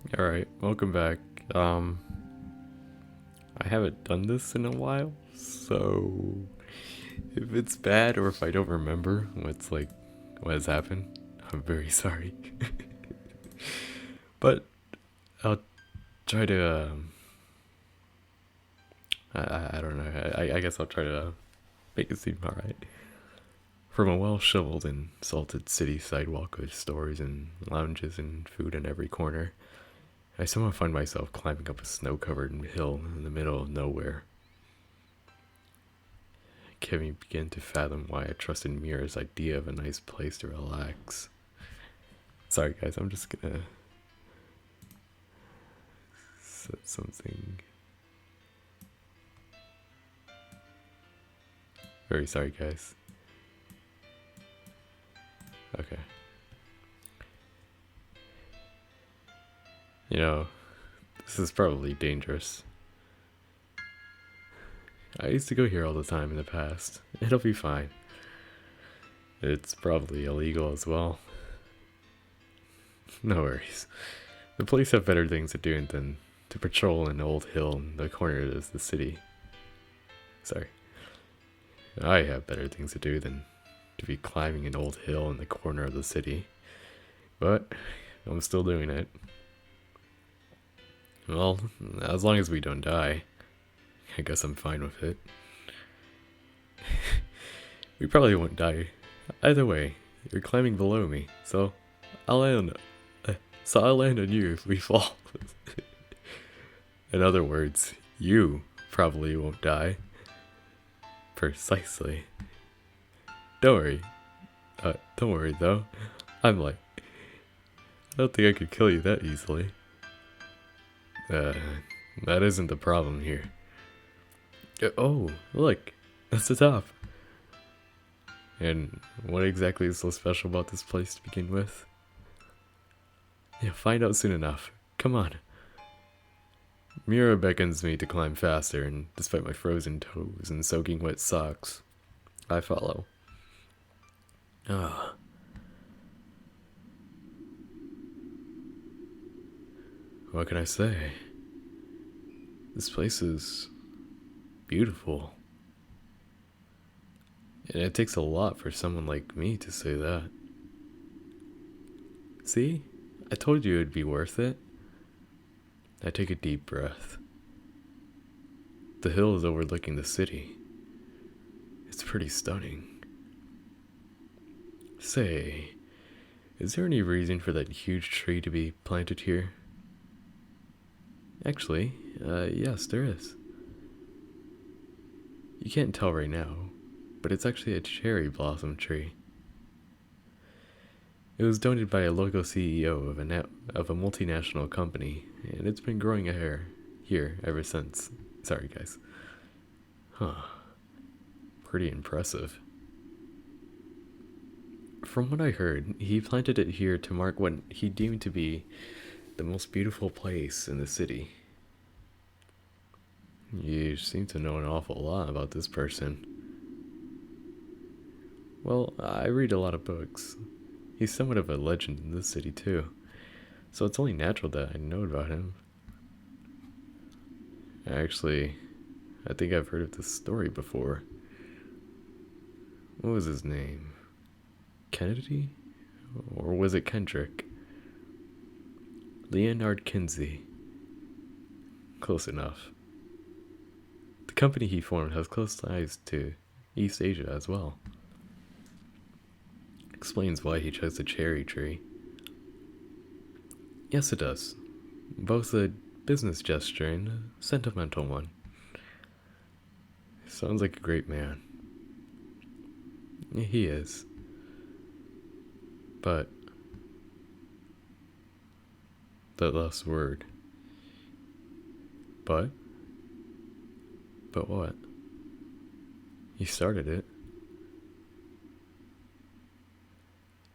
Alright, welcome back. I haven't done this in a while, so if it's bad or if I don't remember what has happened, I'm very sorry. But I'll try to, I don't know, I guess I'll try to make it seem alright. From a well shoveled and salted city sidewalk with stores and lounges and food in every corner, I somehow find myself climbing up a snow-covered hill in the middle of nowhere. I can't even begin to fathom why I trusted Mira's idea of a nice place to relax. Sorry guys, I'm just gonna set something. Very sorry guys. Okay. You know, this is probably dangerous. I used to go here all the time in the past. It'll be fine. It's probably illegal as well. No worries. The police have better things to do than to patrol an old hill in the corner of the city. Sorry. I have better things to do than to be climbing an old hill in the corner of the city. But I'm still doing it. Well, as long as we don't die, I guess I'm fine with it. We probably won't die. Either way, you're climbing below me, so I'll land. I'll land on you if we fall. In other words, you probably won't die. Precisely. Don't worry. Don't worry though. I don't think I could kill you that easily. That isn't the problem here. Oh, look, that's the top. And what exactly is so special about this place to begin with? Yeah, find out soon enough. Come on. Mira beckons me to climb faster, and despite my frozen toes and soaking wet socks, I follow. Ah. What can I say? This place is beautiful. And it takes a lot for someone like me to say that. See? I told you it'd be worth it. I take a deep breath. The hill is overlooking the city. It's pretty stunning. Say, is there any reason for that huge tree to be planted here? Actually, yes, there is. You can't tell right now, but it's actually a cherry blossom tree. It was donated by a local CEO of a multinational company, and it's been growing here ever since. Sorry, guys. Huh. Pretty impressive. From what I heard, he planted it here to mark what he deemed to be the most beautiful place in the city. You seem to know an awful lot about this person. Well, I read a lot of books. He's somewhat of a legend in this city too, so it's only natural that I know about him. Actually, I think I've heard of this story before. What was his name? Kennedy? Or was it Kendrick? Leonard Kinsey. Close enough. The company he formed has close ties to East Asia as well. Explains why he chose the cherry tree. Yes, it does. Both a business gesture and a sentimental one. Sounds like a great man. He is. But that last word. But what? You started it.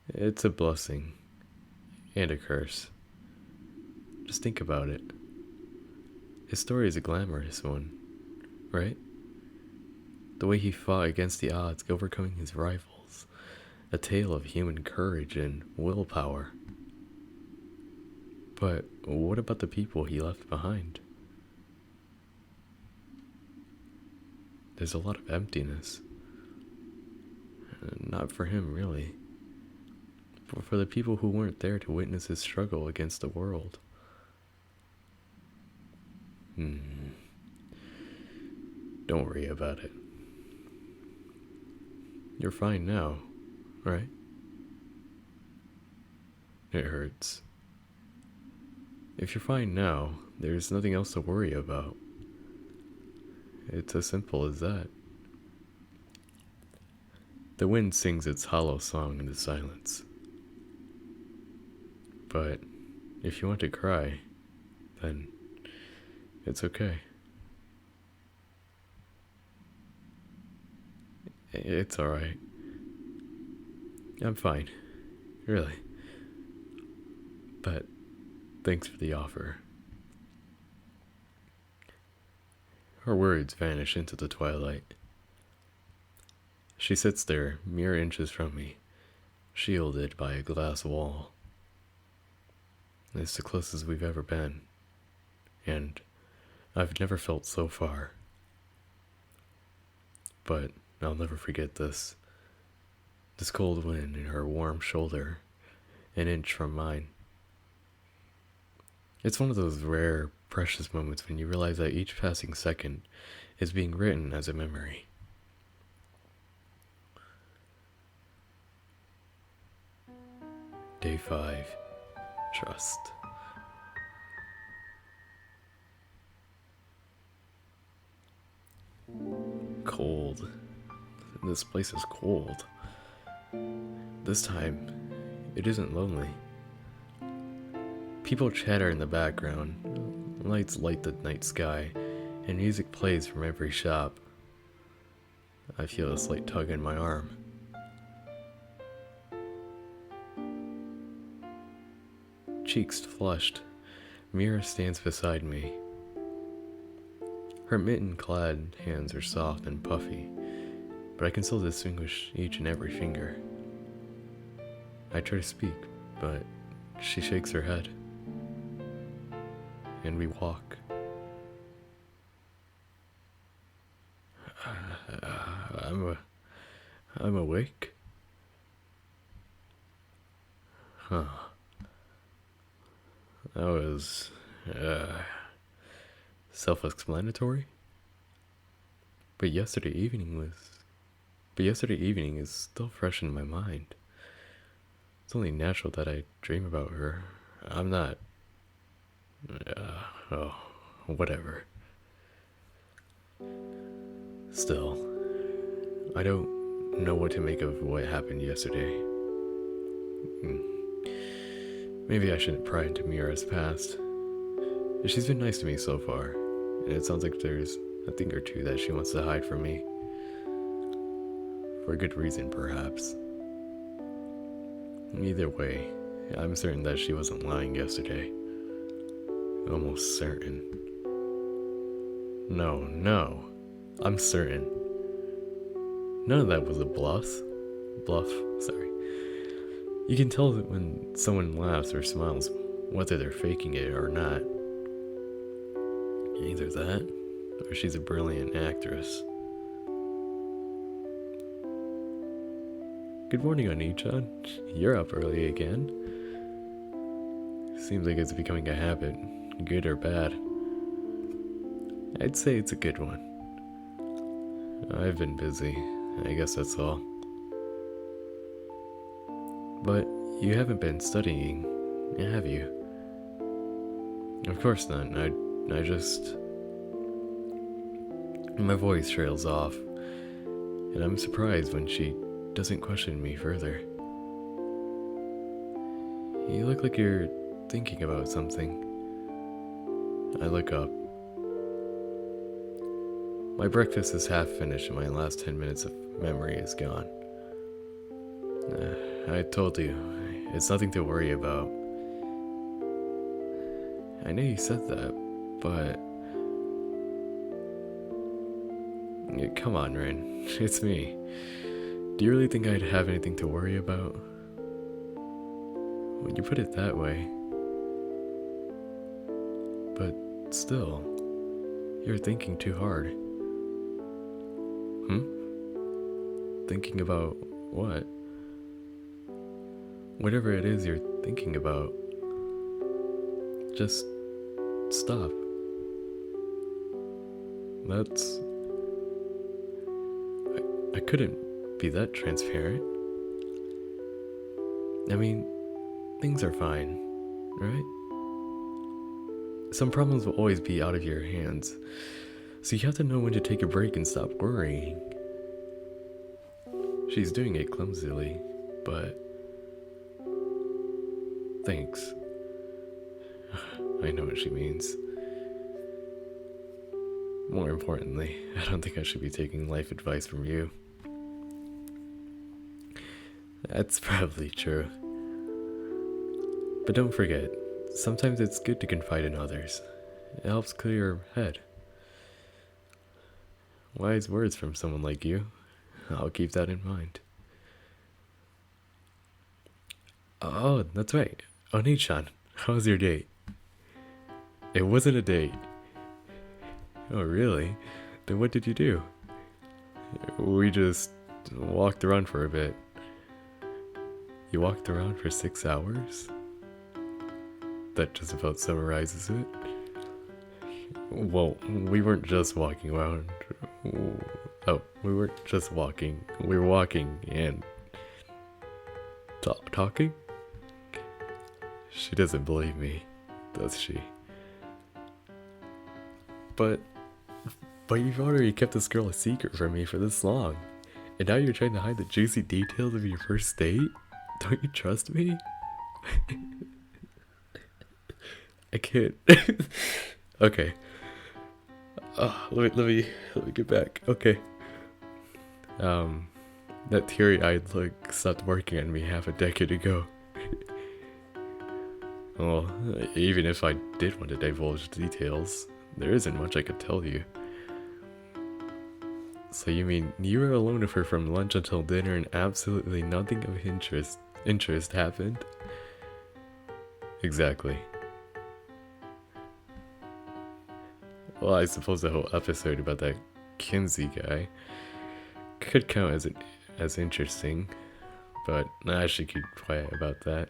It's a blessing and a curse. Just think about it. His story is a glamorous one, right? The way he fought against the odds, overcoming his rivals. A tale of human courage and willpower. But what about the people he left behind? There's a lot of emptiness. Not for him, really. But for the people who weren't there to witness his struggle against the world. Don't worry about it. You're fine now, right? It hurts. If you're fine now, there's nothing else to worry about. It's as simple as that. The wind sings its hollow song in the silence. But if you want to cry, then it's okay. It's alright. I'm fine. Really. But thanks for the offer. Her words vanish into the twilight. She sits there, mere inches from me, shielded by a glass wall. It's the closest we've ever been, and I've never felt so far. But I'll never forget this. This cold wind in her warm shoulder, an inch from mine. It's one of those rare, precious moments when you realize that each passing second is being written as a memory. Day 5. Trust. Cold. This place is cold. This time, it isn't lonely. People chatter in the background, lights light the night sky, and music plays from every shop. I feel a slight tug in my arm. Cheeks flushed, Mira stands beside me. Her mitten-clad hands are soft and puffy, but I can still distinguish each and every finger. I try to speak, but she shakes her head. And we walk. I'm awake. Huh. That was self-explanatory. But yesterday evening is still fresh in my mind. It's only natural that I dream about her. I'm not. Whatever. Still, I don't know what to make of what happened yesterday. Maybe I shouldn't pry into Mira's past. She's been nice to me so far, and it sounds like there's a thing or two that she wants to hide from me. For a good reason, perhaps. Either way, I'm certain that she wasn't lying yesterday. Almost certain. No, I'm certain. None of that was a bluff, sorry. You can tell that when someone laughs or smiles, whether they're faking it or not. Either that, or she's a brilliant actress. Good morning, Oni-chan. You're up early again. Seems like it's becoming a habit, good or bad. I'd say it's a good one. I've been busy, I guess that's all. But you haven't been studying, have you? Of course not. I just... My voice trails off, and I'm surprised when she doesn't question me further. You look like you're thinking about something. I look up. My breakfast is half finished and my last 10 minutes of memory is gone. I told you, it's nothing to worry about. I know you said that, but... Come on, Rin. It's me. Do you really think I'd have anything to worry about? When you put it that way, But still, you're thinking too hard. Thinking about what? Whatever it is you're thinking about, just stop. I couldn't be that transparent. I mean, things are fine, right? Some problems will always be out of your hands, so you have to know when to take a break and stop worrying. She's doing it clumsily, but thanks. I know what she means. More importantly, I don't think I should be taking life advice from you. That's probably true. But don't forget, sometimes it's good to confide in others. It helps clear your head. Wise words from someone like you. I'll keep that in mind. Oh, that's right. Oni-chan, how was your date? It wasn't a date. Oh, really? Then what did you do? We just walked around for a bit. You walked around for 6 hours? That just about summarizes it. Well, we weren't just walking around. Oh, we weren't just walking. We were walking and talking? She doesn't believe me, does she? But you've already kept this girl a secret from me for this long. And now you're trying to hide the juicy details of your first date? Don't you trust me? I can't. Okay. Let me get back. Okay. That teary-eyed look stopped working on me half a decade ago. Well, even if I did want to divulge details, there isn't much I could tell you. So you mean you were alone with her from lunch until dinner and absolutely nothing of interest happened? Exactly. Well, I suppose the whole episode about that Kinsey guy could count as interesting, but I should keep quiet about that.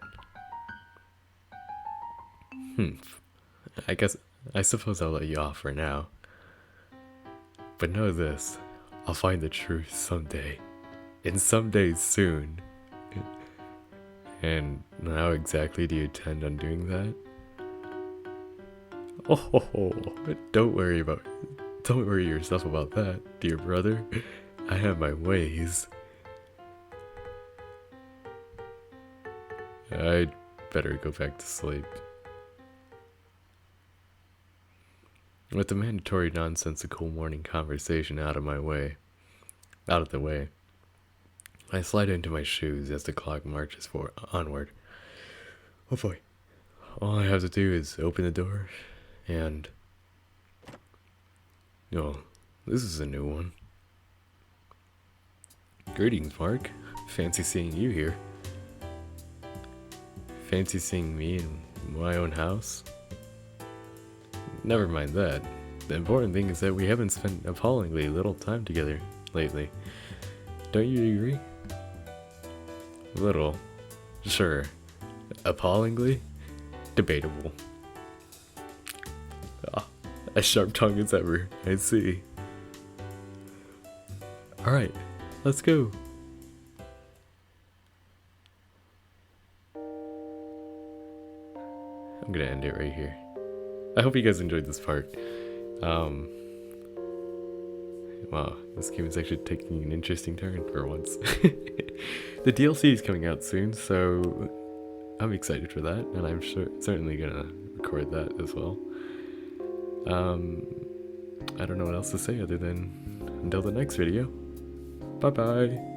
I suppose I'll let you off for now. But know this, I'll find the truth someday. And someday soon. And how exactly do you intend on doing that? Oh, don't worry yourself about that, dear brother. I have my ways. I'd better go back to sleep. With the mandatory nonsensical morning conversation out of the way, I slide into my shoes as the clock marches onward. Oh boy. All I have to do is open the door and... Oh, this is a new one. Greetings, Mark. Fancy seeing you here. Fancy seeing me in my own house? Never mind that. The important thing is that we haven't spent appallingly little time together lately. Don't you agree? Little. Sure. Appallingly? Debatable. As sharp tongue as ever, I see. Alright, let's go. I'm gonna end it right here. I hope you guys enjoyed this part. Wow, this game is actually taking an interesting turn for once. The DLC is coming out soon, so I'm excited for that, and I'm certainly gonna record that as well. I don't know what else to say other than until the next video. Bye bye.